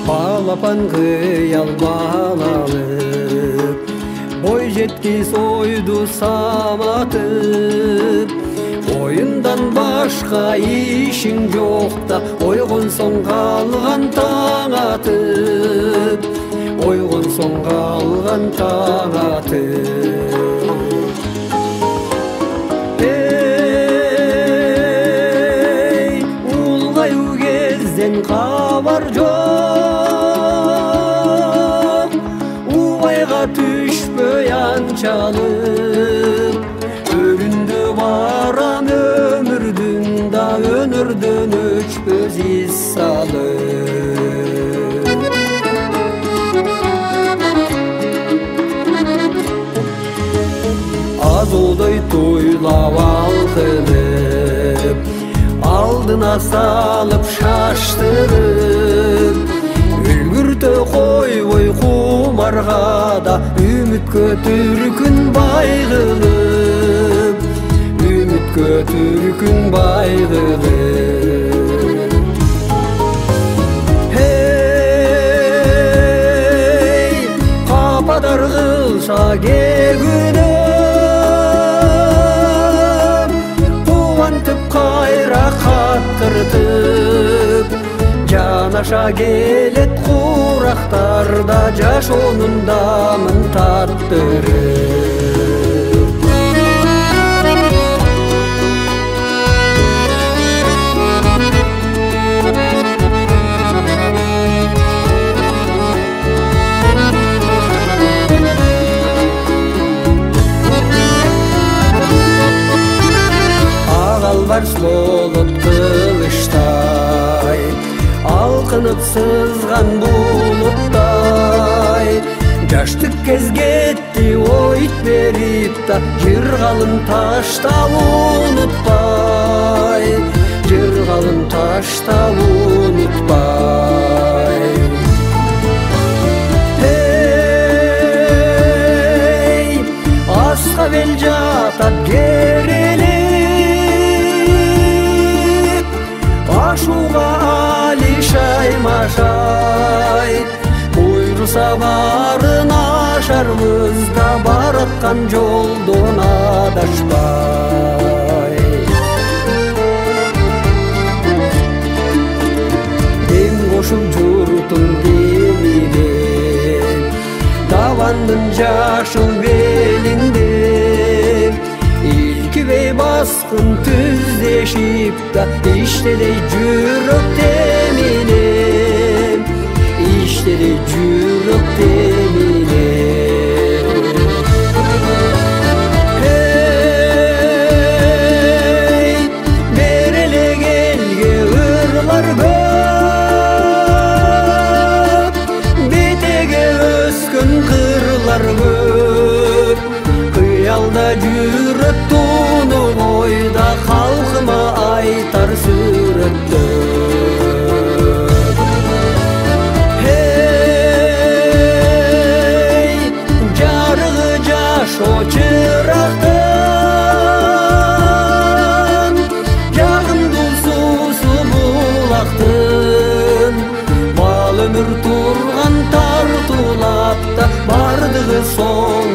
Балапан кыял балалып, бой жеткис ойду саматып. Ойындан башка ишиң жокта, ойгонсоң калган таң атып. Ойгонсоң калган таң атып. Улгаю кезден кабар жок, убайга түшпөй анчалып. Өрүндө барам өмүрдүн да, өнөрдөн өчпөз из салып. Азулдой тойлап алкынып, алдына салып шаштырып. Үлгүртө койбой кумарга да, үмүткө түркүн байгылып. Үмүткө түркүн байгылып. Hey, кападар кылса кегүнөм, кубантып кайра каттыртып. Жанаша келет курактарда, жашоонун дамын таттырып. Агалбарс болот кылычтай, алкынып сызган булуттай. Жаштык кез кетти ойт берип да, жыргалын таштап унутпай. Жыргалын таштап унутпай. Hey, аска бел жатат керелип, ашууга алишай машай. Буйруса барын ашарбыз да, бараткан жолдон адашпай. Дем кошуп журтум демине, давандын жашыл белинде. Илкибей баскын түздешип да, иштедей жүрөк темине. İşleri жүрөк темине. Hey, береле элге ырлар көп, бетеге өскөн кырлар көп. Кыялда жүрөк туну бойда, калкыма айтар сүрөттө. Шо чырактын, жагымды суусу булактын. Бал өмүр турган тартуулап да, бардыгы сол